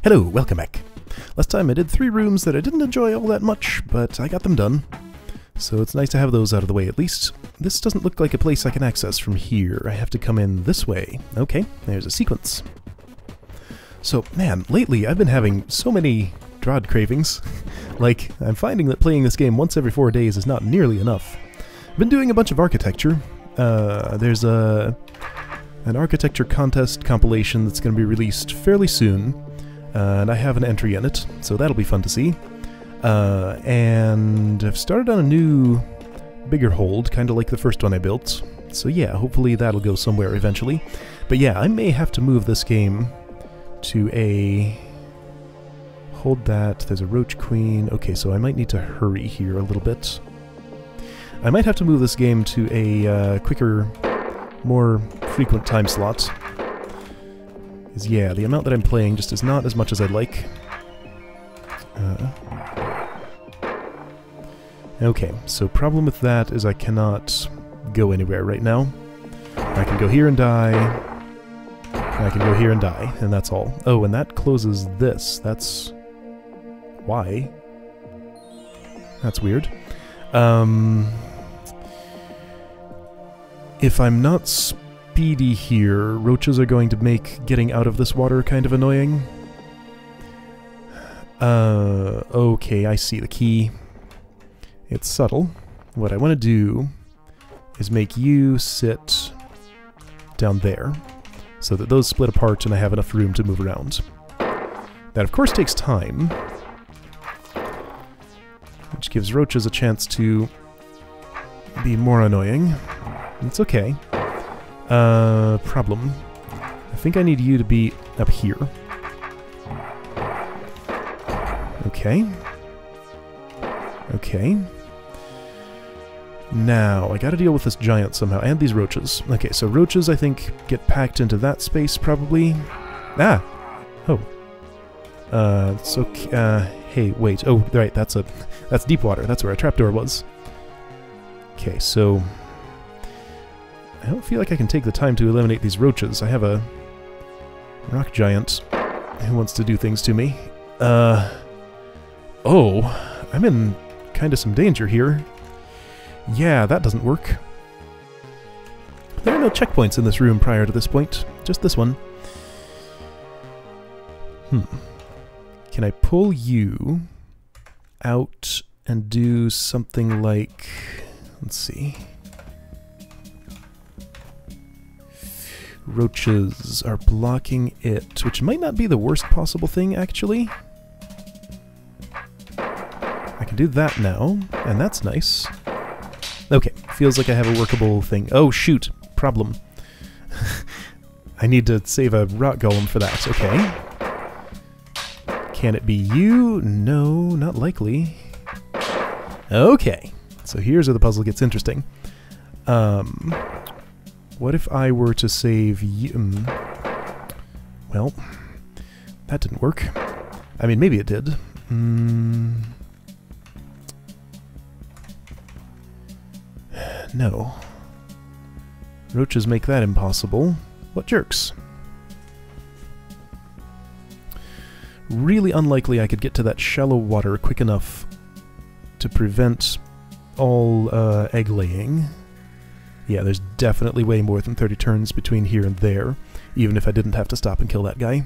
Hello, welcome back. Last time I did 3 rooms that I didn't enjoy all that much, but I got them done. So it's nice to have those out of the way at least. This doesn't look like a place I can access from here. I have to come in this way. Okay, there's a sequence. So, man, lately I've been having so many DROD cravings. Like, I'm finding that playing this game once every 4 days is not nearly enough. I've been doing a bunch of architecture. There's an architecture contest compilation that's going to be released fairly soon. And I have an entry in it, so that'll be fun to see. And I've started on a new, bigger hold, kind of like the first one I built. So yeah, hopefully that'll go somewhere eventually. But yeah, I may have to move this game to a... Hold that, there's a Roach Queen. Okay, so I might need to hurry here a little bit. I might have to move this game to a quicker, more frequent time slot. Because yeah, the amount that I'm playing just is not as much as I'd like. Okay, so problem with that is I cannot go anywhere right now. I can go here and die. I can go here and die, and that's all. Oh, and that closes this. That's... why? That's weird. If I'm not speedy here, roaches are going to make getting out of this water kind of annoying. Okay, I see the key. It's subtle. What I want to do is make you sit down there, so that those split apart and I have enough room to move around. That of course takes time, which gives roaches a chance to be more annoying. It's okay. Problem. I think I need you to be up here. Okay. Okay. Now, I gotta deal with this giant somehow, and these roaches. Okay, so roaches, I think, get packed into that space, probably. Ah! Oh. It's okay. Hey, wait. Oh, right, that's deep water. That's where a trapdoor was. Okay, so... I don't feel like I can take the time to eliminate these roaches. I have a rock giant who wants to do things to me. Oh, I'm in kind of some danger here. Yeah, that doesn't work. There are no checkpoints in this room prior to this point. Just this one. Can I pull you out and do something like... Let's see... Roaches are blocking it, which might not be the worst possible thing, actually. I can do that now, and that's nice. Okay, feels like I have a workable thing. Oh, shoot! Problem. I need to save a rock golem for that. Okay. Can it be you? No, not likely. Okay, so here's where the puzzle gets interesting. What if I were to save you? Well, that didn't work. I mean, maybe it did. No. Roaches make that impossible. What jerks. Really unlikely I could get to that shallow water quick enough to prevent all egg laying. Yeah, there's definitely way more than 30 turns between here and there, even if I didn't have to stop and kill that guy.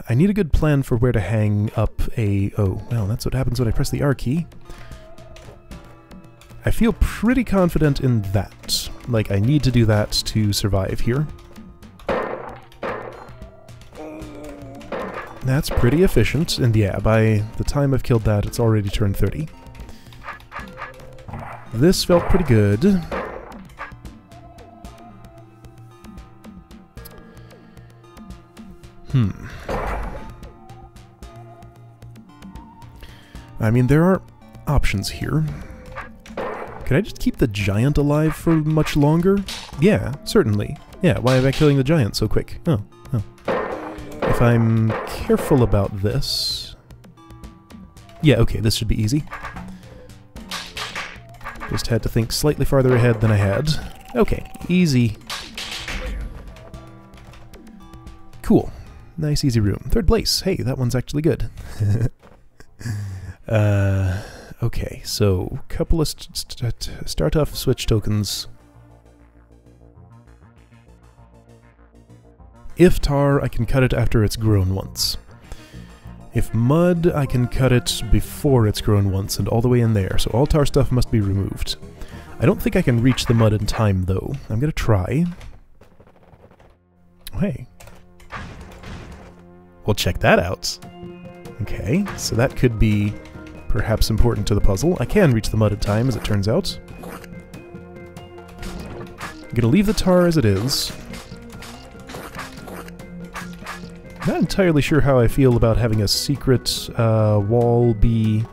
I need a good plan for where to hang up a... Oh, well, that's what happens when I press the R key. I feel pretty confident in that. Like, I need to do that to survive here. That's pretty efficient, and yeah, by the time I've killed that, it's already turned 30. This felt pretty good. I mean, there are options here. Could I just keep the giant alive for much longer? Yeah, certainly. Yeah, why am I killing the giant so quick? Oh. If I'm careful about this... Yeah, okay, this should be easy. Just had to think slightly farther ahead than I had. Okay, easy. Cool. Nice, easy room. Third place. Hey, that one's actually good. Okay, so couple of start-off switch tokens. If tar, I can cut it after it's grown once. If mud, I can cut it before it's grown once and all the way in there, so all tar stuff must be removed. I don't think I can reach the mud in time, though. I'm gonna try. Oh, hey. Well, check that out. Okay, so that could be perhaps important to the puzzle. I can reach the mud in time, as it turns out. I'm gonna leave the tar as it is. Not entirely sure how I feel about having a secret wall be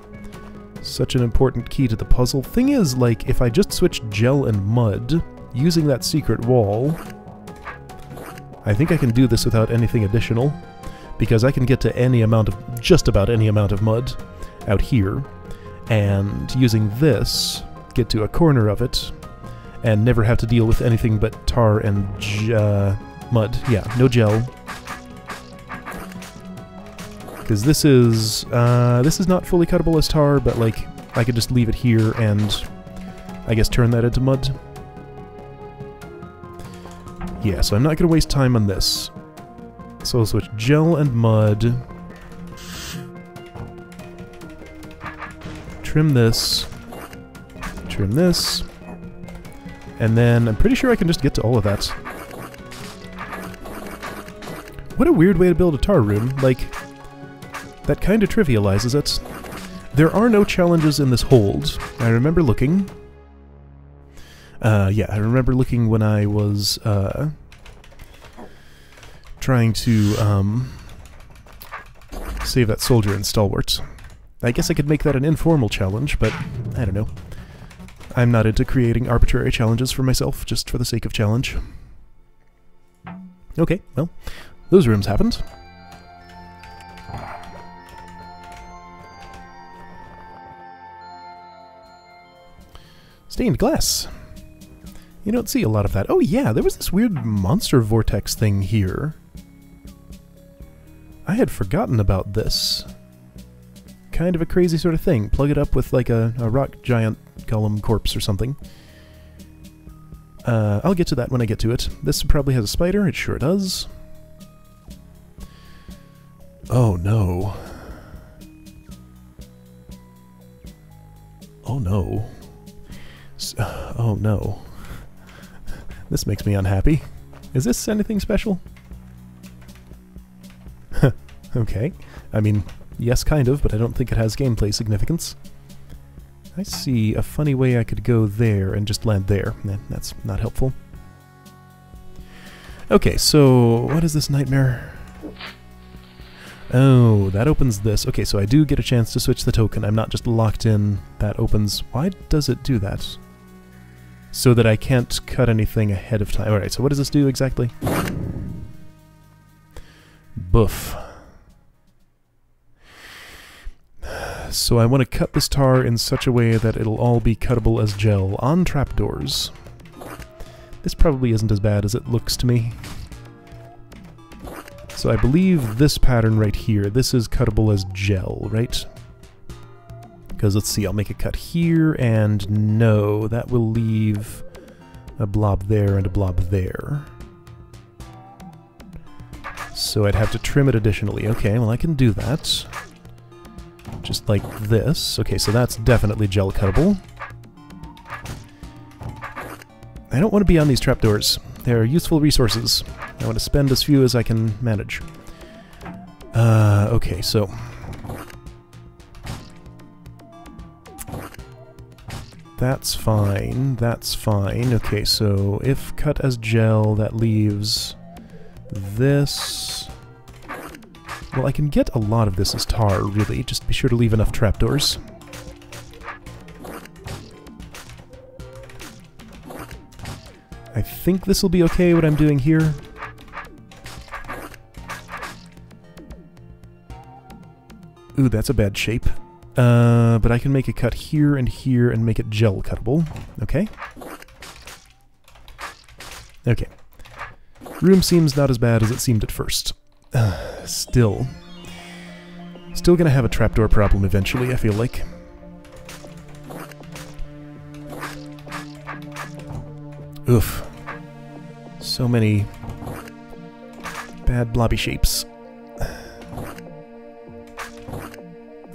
such an important key to the puzzle. Thing is, like, if I just switch gel and mud, using that secret wall, I think I can do this without anything additional, because I can get to any amount of, just about any amount of mud out here, and using this, get to a corner of it, and never have to deal with anything but tar and mud. Yeah, no gel. Because this is not fully cuttable as tar, but like I could just leave it here and I guess turn that into mud. Yeah, so I'm not going to waste time on this. So I'll switch gel and mud. Trim this. Trim this. And then I'm pretty sure I can just get to all of that. What a weird way to build a tar room. Like, that kind of trivializes it. There are no challenges in this hold. I remember looking. Yeah, I remember looking when I was trying to save that soldier in Stalwart. I guess I could make that an informal challenge, but I don't know. I'm not into creating arbitrary challenges for myself, just for the sake of challenge. Okay, well, those rooms happened. Stained glass. You don't see a lot of that. Oh yeah, there was this weird monster vortex thing here. I had forgotten about this. Kind of a crazy sort of thing. Plug it up with like a rock giant golem corpse or something. I'll get to that when I get to it. This probably has a spider. It sure does. Oh no. Oh no. Oh no. This makes me unhappy. Is this anything special? Okay. I mean, yes, kind of, but I don't think it has gameplay significance. I see a funny way I could go there and just land there. That's not helpful. Okay, so what is this nightmare? Oh, that opens this. Okay, so I do get a chance to switch the token. I'm not just locked in. That opens... Why does it do that? So that I can't cut anything ahead of time. Alright, so what does this do exactly? Boof. So I want to cut this tar in such a way that it'll all be cuttable as gel on trapdoors. This probably isn't as bad as it looks to me. So I believe this pattern right here, this is cuttable as gel, right? Because let's see, I'll make a cut here, and no, that will leave a blob there and a blob there. So I'd have to trim it additionally. Okay, well I can do that. Just like this. Okay, so that's definitely gel cuttable. I don't want to be on these trapdoors. They're useful resources. I want to spend as few as I can manage. Okay, so... That's fine, that's fine. Okay, so if cut as gel, that leaves this... Well, I can get a lot of this as tar, really. Just be sure to leave enough trapdoors. I think this will be okay, what I'm doing here. Ooh, that's a bad shape. But I can make a cut here and make it gel cuttable. Okay. Okay. Room seems not as bad as it seemed at first. Still gonna have a trapdoor problem eventually, I feel like. Oof. So many bad blobby shapes.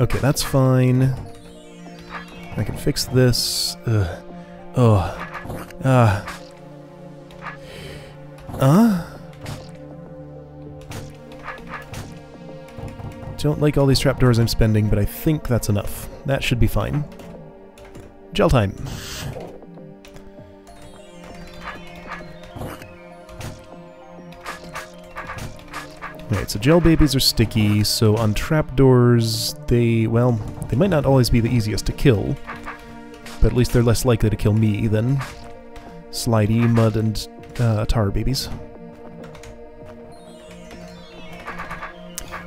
Okay, that's fine. I can fix this. Don't like all these trapdoors I'm spending, but I think that's enough. That should be fine. Gel time. Alright, so gel babies are sticky, so on trapdoors, they might not always be the easiest to kill, but at least they're less likely to kill me than slidey, mud, and tar babies.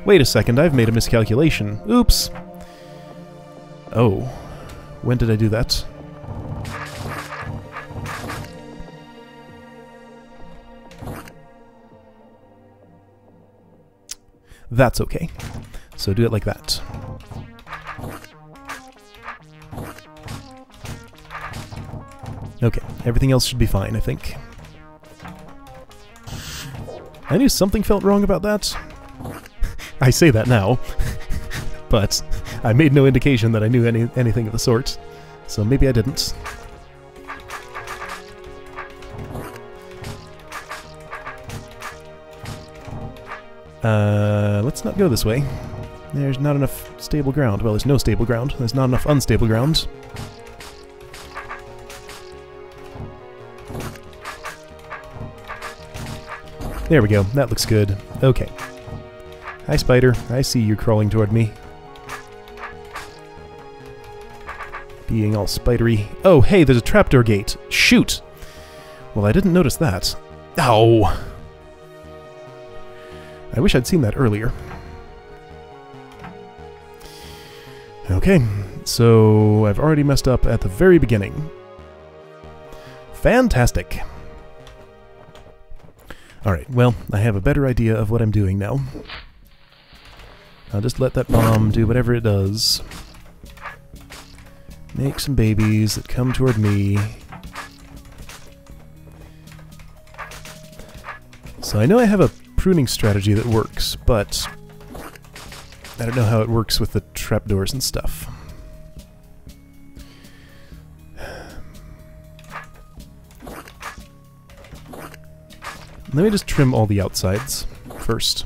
Wait a second, I've made a miscalculation. Oops! Oh. When did I do that? That's okay. So do it like that. Okay, everything else should be fine, I think. I knew something felt wrong about that. I say that now, but I made no indication that I knew anything of the sort, so maybe I didn't. Let's not go this way. There's not enough stable ground. Well, there's no stable ground. There's not enough unstable ground. There we go. That looks good. Okay. Hi, spider. I see you crawling toward me. Being all spidery. Oh, hey, there's a trapdoor gate. Shoot! Well, I didn't notice that. Ow! I wish I'd seen that earlier. Okay, so I've already messed up at the very beginning. Fantastic! Alright, well, I have a better idea of what I'm doing now. I'll just let that bomb do whatever it does. Make some babies that come toward me. So I know I have a pruning strategy that works, but I don't know how it works with the trapdoors and stuff. Let me just trim all the outsides first.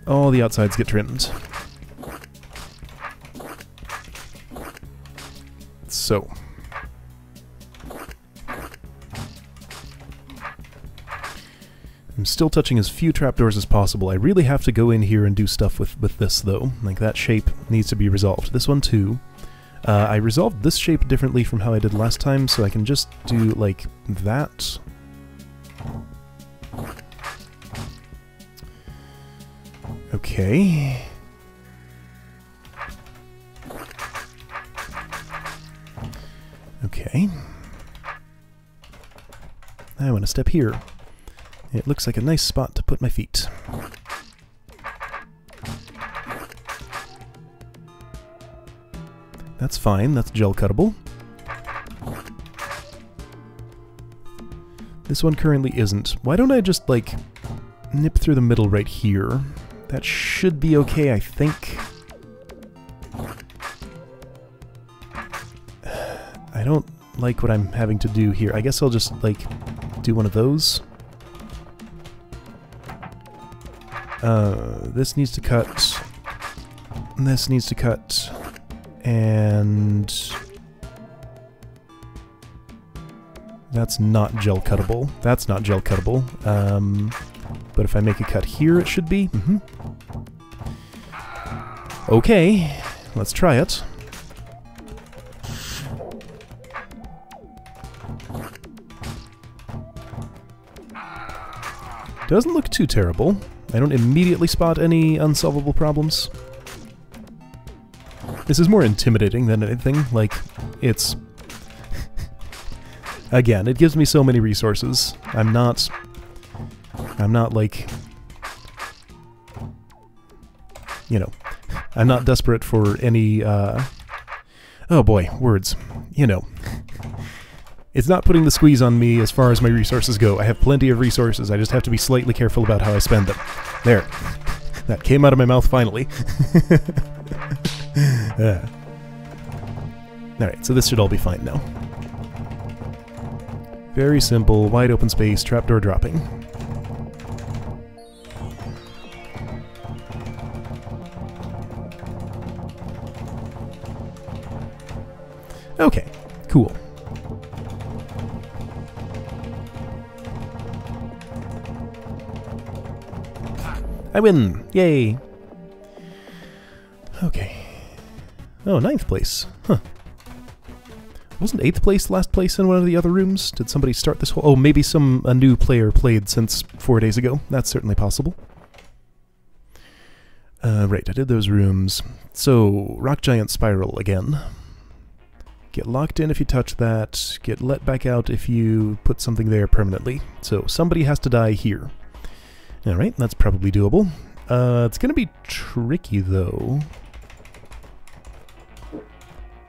All the outsides get trimmed. So. I'm still touching as few trapdoors as possible. I really have to go in here and do stuff with this, though. Like, that shape needs to be resolved. This one, too. I resolved this shape differently from how I did last time, so I can just do, like, that. Okay. Okay. I want to step here. It looks like a nice spot to put my feet. That's fine, that's gel cuttable. This one currently isn't. Why don't I just, like, nip through the middle right here? That should be okay, I think. I don't like what I'm having to do here. I guess I'll just, like, do one of those. This needs to cut. This needs to cut. And that's not gel cuttable. That's not gel cuttable. But if I make a cut here, it should be. Okay, let's try it. Doesn't look too terrible. I don't immediately spot any unsolvable problems. This is more intimidating than anything. Like, it's... Again, it gives me so many resources. I'm not, like, you know, I'm not desperate for any, oh boy, words. You know. It's not putting the squeeze on me as far as my resources go. I have plenty of resources, I just have to be slightly careful about how I spend them. There. That came out of my mouth finally. Alright, so this should all be fine now. Very simple, wide open space, trapdoor dropping. Okay, cool. I win! Yay! Okay. Oh, 9th place. Huh. Wasn't 8th place last place in one of the other rooms? Did somebody start this whole... Oh, maybe a new player played since 4 days ago. That's certainly possible. Right, I did those rooms. So, Rock Giant Spiral again. Get locked in if you touch that. Get let back out if you put something there permanently. So, somebody has to die here. Alright, that's probably doable. It's gonna be tricky, though.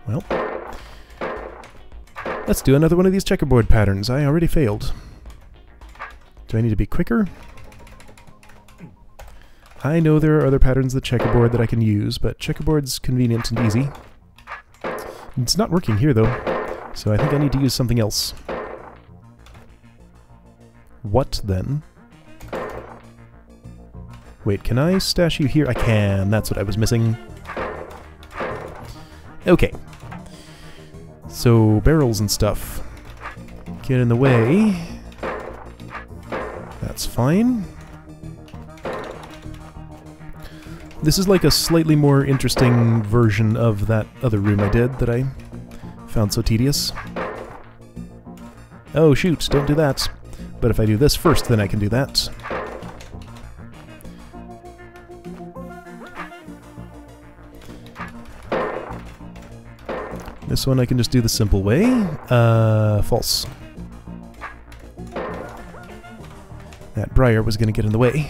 Well... Let's do another one of these checkerboard patterns. I already failed. Do I need to be quicker? I know there are other patterns than checkerboard that I can use, but checkerboard's convenient and easy. It's not working here, though, so I think I need to use something else. What, then? Wait, can I stash you here? I can. That's what I was missing. Okay. So, barrels and stuff. Get in the way. That's fine. This is like a slightly more interesting version of that other room I did that I found so tedious. Oh shoot, don't do that. But if I do this first, then I can do that. This one I can just do the simple way. False. That briar was going to get in the way.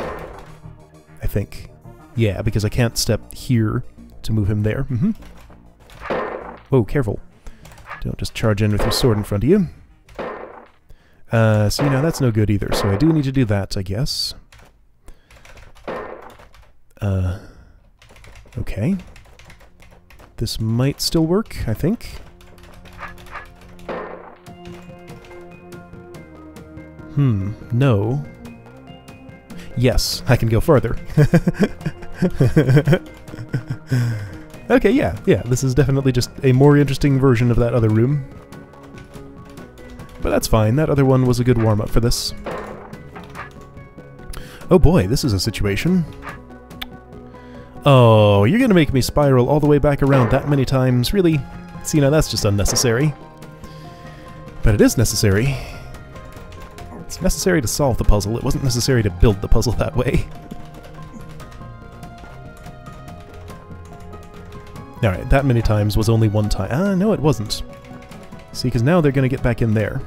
I think. Yeah, because I can't step here to move him there. Oh, careful. Don't just charge in with your sword in front of you. So, you know, that's no good either, so I do need to do that, I guess. Okay. This might still work, I think. No. Yes, I can go farther. Okay, yeah, this is definitely just a more interesting version of that other room. But that's fine, that other one was a good warm-up for this. Oh boy, this is a situation. Oh, you're gonna make me spiral all the way back around that many times? Really? See, now that's just unnecessary. But it is necessary. It's necessary to solve the puzzle. It wasn't necessary to build the puzzle that way. Alright, that many times was only one time. Ah, no it wasn't. See, because now they're gonna get back in there.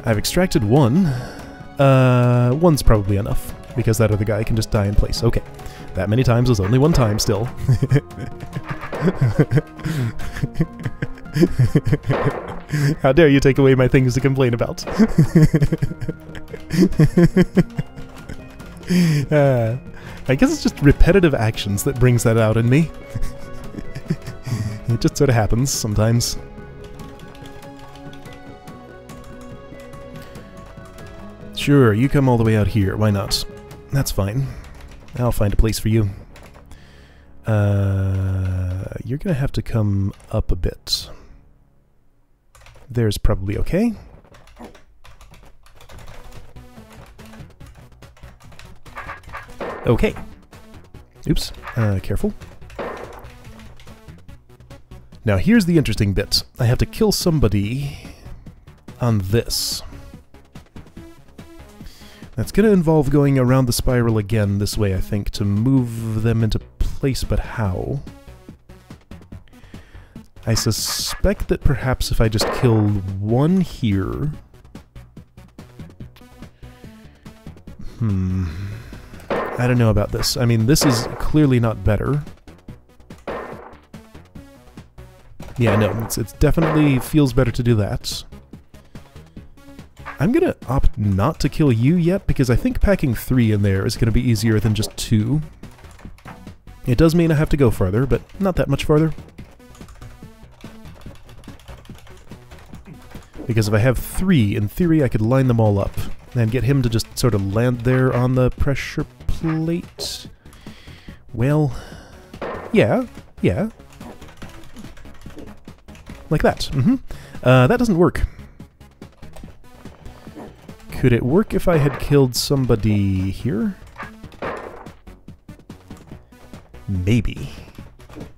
I've extracted one. One's probably enough, because that other guy can just die in place. Okay. That many times was only one time still. How dare you take away my things to complain about. I guess it's just repetitive actions that brings that out in me. It just sort of happens sometimes. Sure, you come all the way out here, why not? That's fine. I'll find a place for you. You're gonna have to come up a bit. There's probably okay. Okay. Oops. Careful. Now here's the interesting bit. I have to kill somebody on this. That's going to involve going around the spiral again this way, I think, to move them into place, but how? I suspect that perhaps if I just kill one here... I don't know about this. I mean, this is clearly not better. Yeah, no, it definitely feels better to do that. I'm gonna opt not to kill you yet, because I think packing 3 in there is gonna be easier than just 2. It does mean I have to go farther, but not that much farther. Because if I have 3, in theory I could line them all up, and get him to just sort of land there on the pressure plate. Well, yeah. Like that. That doesn't work. Could it work if I had killed somebody here? Maybe.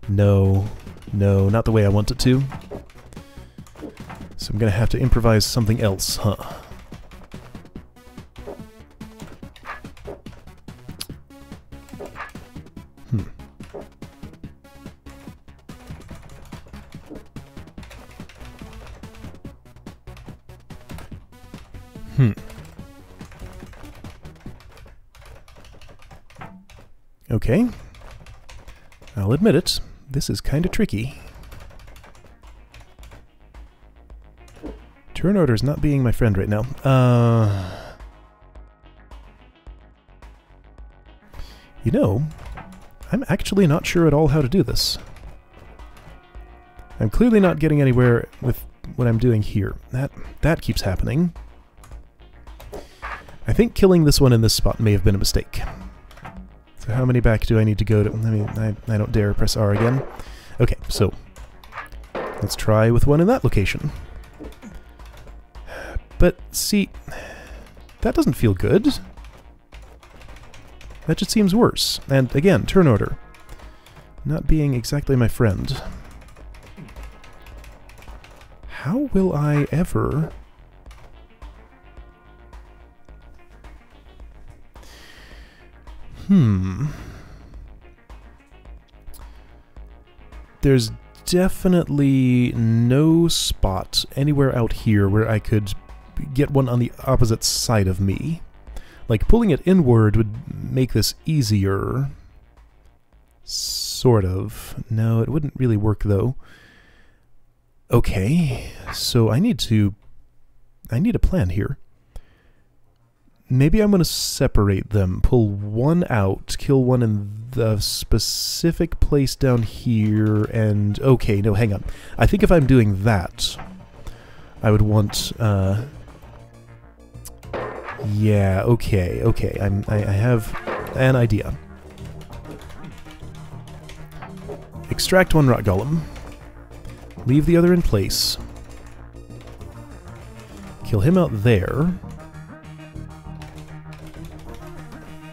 No, not the way I want it to. So I'm gonna have to improvise something else, huh? Okay. I'll admit it. This is kind of tricky. Turn order's not being my friend right now. You know, I'm actually not sure at all how to do this. I'm clearly not getting anywhere with what I'm doing here. That keeps happening. I think killing this one in this spot may have been a mistake. So how many back do I need to go to? I mean, I don't dare press R again. Okay, so let's try with one in that location. But see, that doesn't feel good. That just seems worse. And again, turn order. Not being exactly my friend. How will I ever... There's definitely no spot anywhere out here where I could get one on the opposite side of me. Like, pulling it inward would make this easier. Sort of. No, it wouldn't really work, though. Okay, so I need a plan here. Maybe I'm going to separate them, pull one out, kill one in the specific place down here, and... Okay, no, hang on. I think if I'm doing that, I would want... Yeah, okay. I have an idea. Extract one rot golem. Leave the other in place. Kill him out there.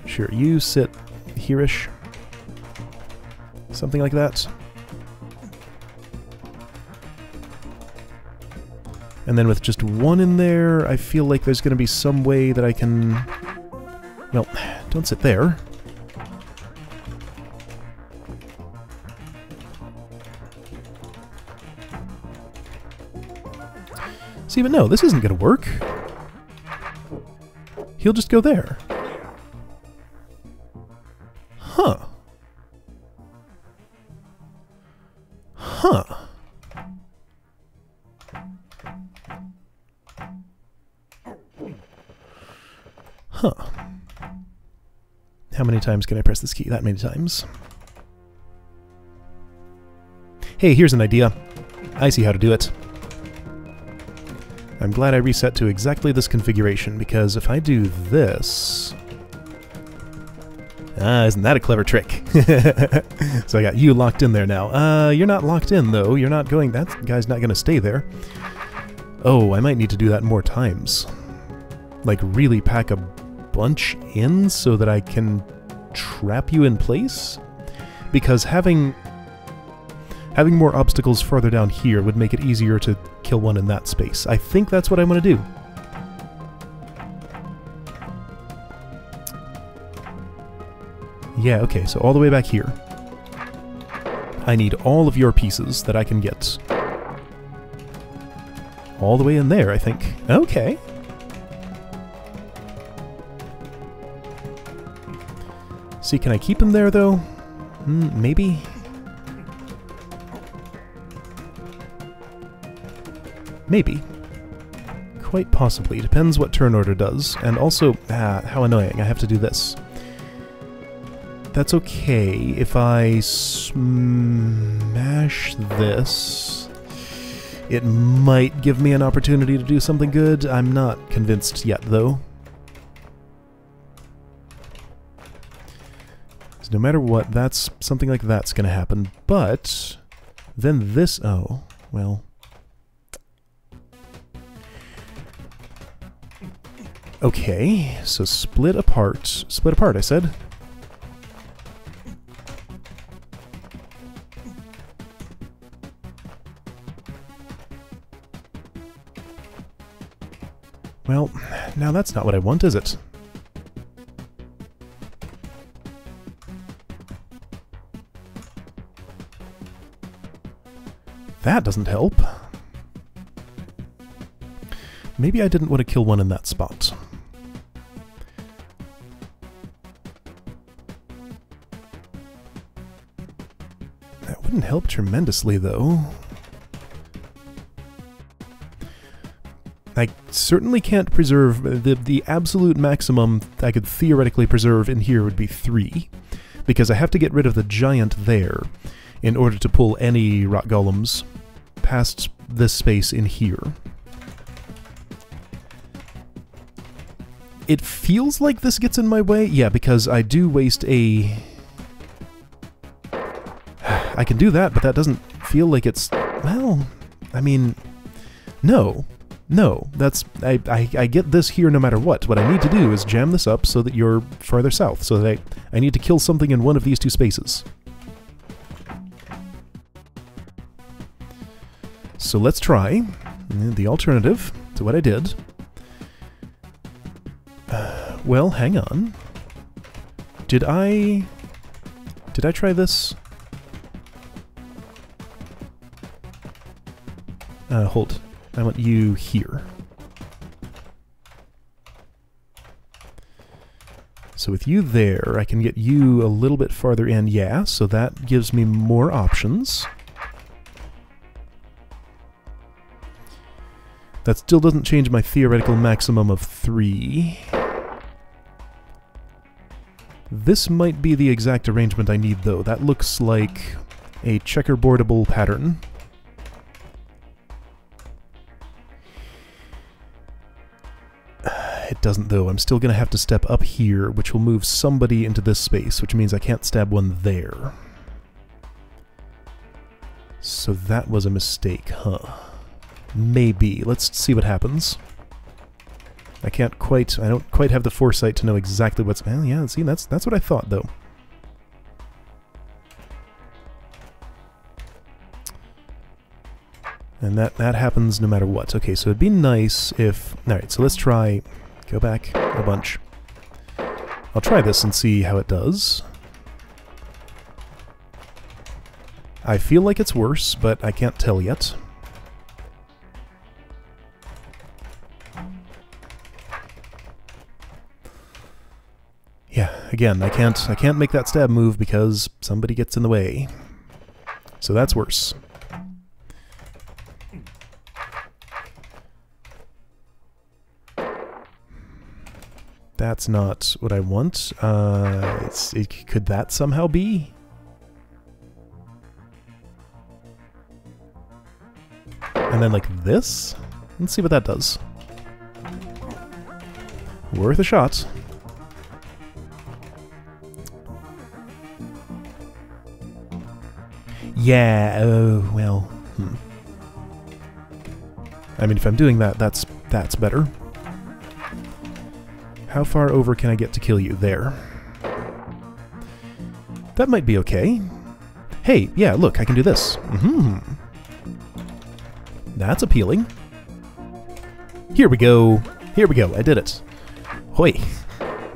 Sure, you sit here-ish. Something like that. And then with just one in there, I feel like there's going to be some way that I can... Well, don't sit there. See, but no, this isn't going to work. He'll just go there. Huh. How many times can I press this key? That many times. Hey, here's an idea. I see how to do it. I'm glad I reset to exactly this configuration, because if I do this... isn't that a clever trick? So I got you locked in there now. You're not locked in, though. You're not going... That guy's not going to stay there. Oh, I might need to do that more times. Like, really pack a bunch in so that I can trap you in place? Because having more obstacles farther down here would make it easier to kill one in that space. I think that's what I'm going to do. Yeah, okay, so all the way back here. I need all of your pieces that I can get. All the way in there, I think. Okay. See, can I keep him there, though? Maybe? Maybe. Quite possibly. Depends what turn order does. And also, how annoying. I have to do this. That's okay. If I smash this, it might give me an opportunity to do something good. I'm not convinced yet, though. So no matter what, that's something like that's going to happen. But then this... Oh, well... Okay, so split apart. Split apart, I said. Well, now that's not what I want, is it? That doesn't help. Maybe I didn't want to kill one in that spot. That wouldn't help tremendously, though. I certainly can't preserve... The absolute maximum I could theoretically preserve in here would be 3, because I have to get rid of the giant there in order to pull any rock golems past this space in here. It feels like this gets in my way. Yeah, because I do waste a... I can do that, but that doesn't feel like it's... Well, I mean... No. No, that's... I get this here no matter what. What I need to do is jam this up so that you're farther south, so that I need to kill something in one of these two spaces. So let's try the alternative to what I did. Well, hang on. Did I try this? Hold. I want you here. So with you there, I can get you a little bit farther in. Yeah, so that gives me more options. That still doesn't change my theoretical maximum of 3. This might be the exact arrangement I need, though. That looks like a checkerboardable pattern. It doesn't, though. I'm still going to have to step up here, which will move somebody into this space, which means I can't stab one there. So that was a mistake, huh? Maybe. Let's see what happens. I don't quite have the foresight to know exactly what's... Well, yeah, see, that's what I thought, though. And that happens no matter what. Okay, so it'd be nice if... Alright, so let's try... Go back a bunch. I'll try this and see how it does. I feel like it's worse, but I can't tell yet. Yeah, again, I can't make that stab move because somebody gets in the way. So that's worse. That's not what I want. Could that somehow be? And then like this? Let's see what that does. Worth a shot. Yeah, oh, well, I mean, if I'm doing that, that's better. How far over can I get to kill you? There. That might be okay. Hey, yeah, look, I can do this. That's appealing. Here we go. Here we go. I did it. Hoi.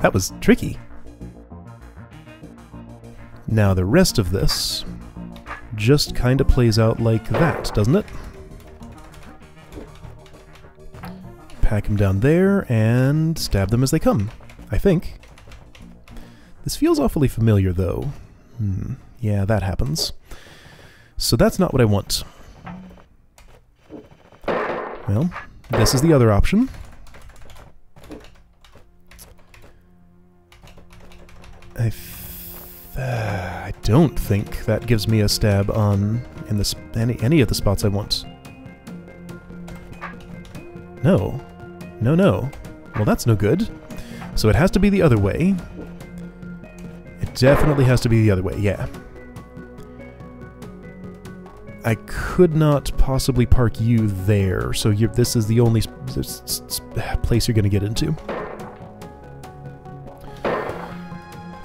That was tricky. Now the rest of this just kind of plays out like that, doesn't it? Pack them down there and stab them as they come, I think. This feels awfully familiar, though. Yeah, that happens. So that's not what I want. Well, this is the other option. I don't think that gives me a stab on any of the spots I want. No. No, no. Well, that's no good. So it has to be the other way. It definitely has to be the other way, yeah. I could not possibly park you there, so this is the only place you're going to get into.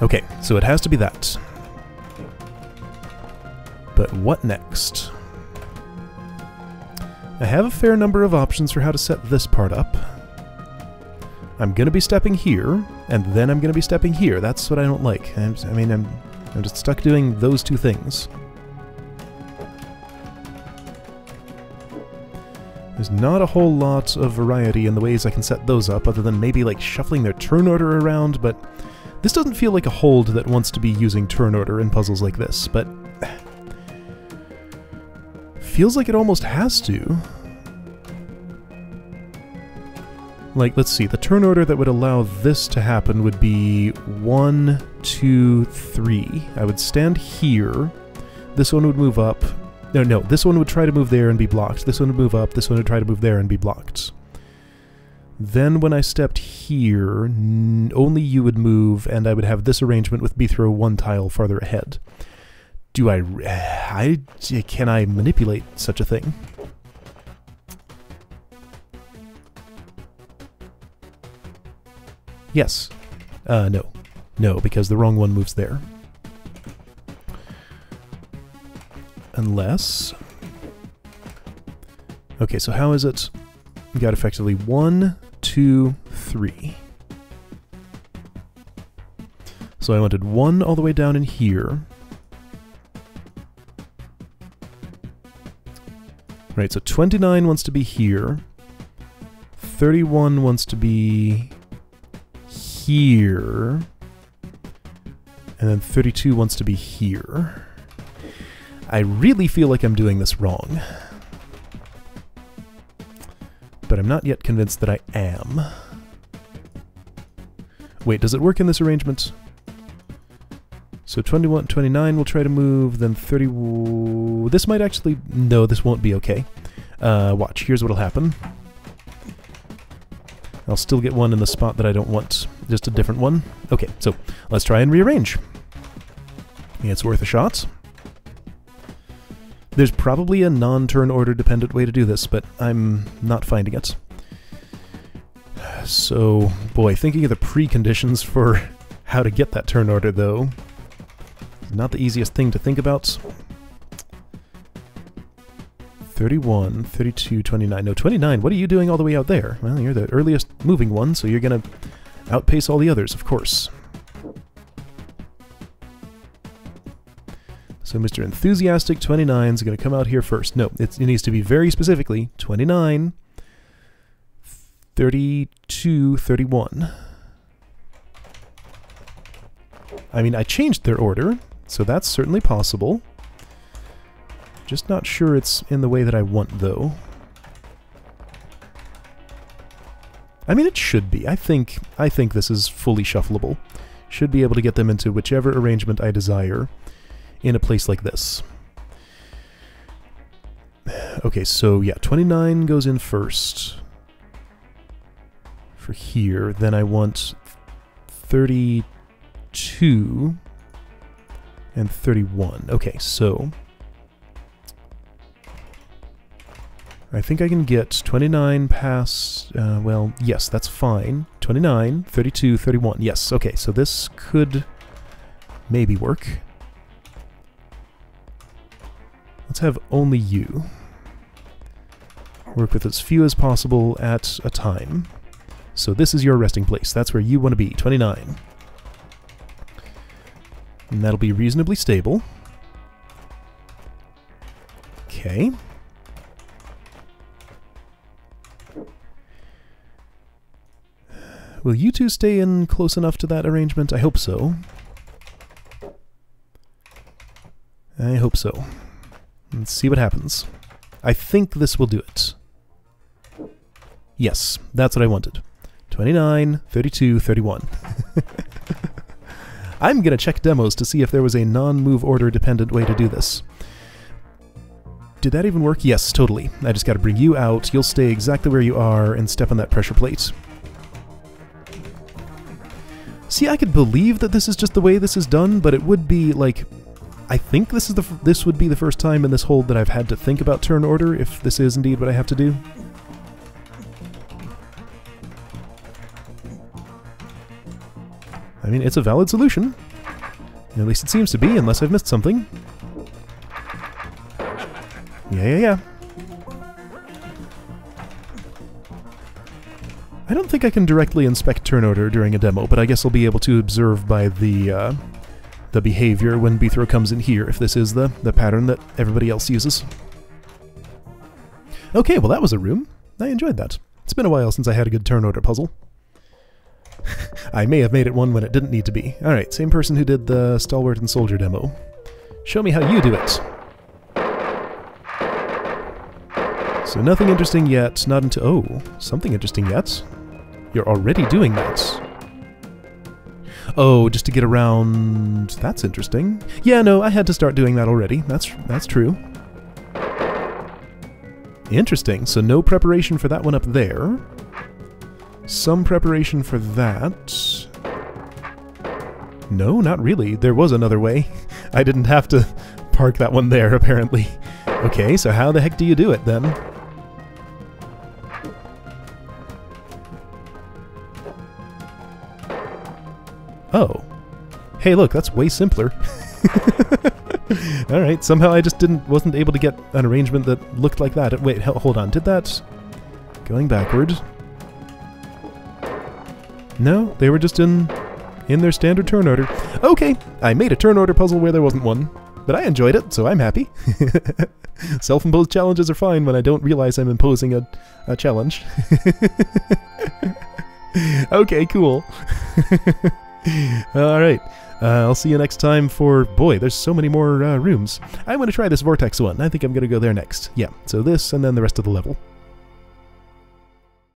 Okay, so it has to be that. But what next? I have a fair number of options for how to set this part up. I'm going to be stepping here, and then I'm going to be stepping here. That's what I don't like. I'm just stuck doing those two things. There's not a whole lot of variety in the ways I can set those up, other than maybe like shuffling their turn order around, but this doesn't feel like a hold that wants to be using turn order in puzzles like this, but feels like it almost has to. Like, let's see, the turn order that would allow this to happen would be 1, 2, 3. I would stand here. This one would move up. No, this one would try to move there and be blocked. This one would move up. This one would try to move there and be blocked. Then when I stepped here, only you would move, and I would have this arrangement with B throw one tile farther ahead. Can I manipulate such a thing? Yes. No. No, because the wrong one moves there. Unless... Okay, so how is it? We got effectively 1, 2, 3. So I wanted 1 all the way down in here. Right, so 29 wants to be here. 31 wants to be here. And then 32 wants to be here. I really feel like I'm doing this wrong. But I'm not yet convinced that I am. Wait, does it work in this arrangement? So 21, 29 will try to move, then 30... This might actually... No, this won't be okay. Watch, here's what'll happen. I'll still get one in the spot that I don't want. Just a different one. Okay, so let's try and rearrange. It's worth a shot. There's probably a non-turn order dependent way to do this, but I'm not finding it. So, boy, thinking of the preconditions for how to get that turn order, though, not the easiest thing to think about. 31, 32, 29. No, 29, what are you doing all the way out there? Well, you're the earliest moving one, so you're going to outpace all the others, of course. So Mr. Enthusiastic 29 is going to come out here first. No, it needs to be very specifically 29, 32, 31. I mean, I changed their order, so that's certainly possible. Just not sure it's in the way that I want, though. I mean, it should be. I think this is fully shuffleable. Should be able to get them into whichever arrangement I desire in a place like this. Okay, so yeah, 29 goes in first for here. Then I want 32 and 31. Okay, so I think I can get 29 past, well, yes, that's fine. 29, 32, 31. Yes, okay, so this could maybe work. Let's have only you. Work with as few as possible at a time. So this is your resting place. That's where you want to be, 29. And that'll be reasonably stable. Okay. Will you two stay in close enough to that arrangement? I hope so. I hope so. Let's see what happens. I think this will do it. Yes, that's what I wanted. 29, 32, 31. I'm gonna check demos to see if there was a non-move order dependent way to do this. Did that even work? Yes, totally. I just gotta bring you out, you'll stay exactly where you are, and step on that pressure plate. See, I could believe that this is just the way this is done, but it would be, like... I think this would be the first time in this hold that I've had to think about turn order, if this is indeed what I have to do. I mean, it's a valid solution. At least it seems to be, unless I've missed something. Yeah. I don't think I can directly inspect turn order during a demo, but I guess I'll be able to observe by the behavior when B-throw comes in here, if this is the pattern that everybody else uses. Okay, well that was a room. I enjoyed that. It's been a while since I had a good turn order puzzle. I may have made it one when it didn't need to be. Alright, same person who did the Stalwart and Soldier demo. Show me how you do it. So nothing interesting yet, not until... Oh, something interesting yet? You're already doing that. Oh, just to get around... That's interesting. Yeah, no, I had to start doing that already. That's true. Interesting, so no preparation for that one up there. Some preparation for that. No, not really. There was another way. I didn't have to park that one there, apparently. Okay, so how the heck do you do it, then? Oh. Hey, look, that's way simpler. Alright, somehow I just wasn't able to get an arrangement that looked like that. Wait, hold on, did that... Going backward... No, they were just in their standard turn order. Okay, I made a turn order puzzle where there wasn't one, but I enjoyed it, so I'm happy. Self-imposed challenges are fine when I don't realize I'm imposing a challenge. Okay, cool. Alright, I'll see you next time for... Boy, there's so many more rooms. I'm going to try this Vortex one. I think I'm going to go there next. Yeah, so this and then the rest of the level.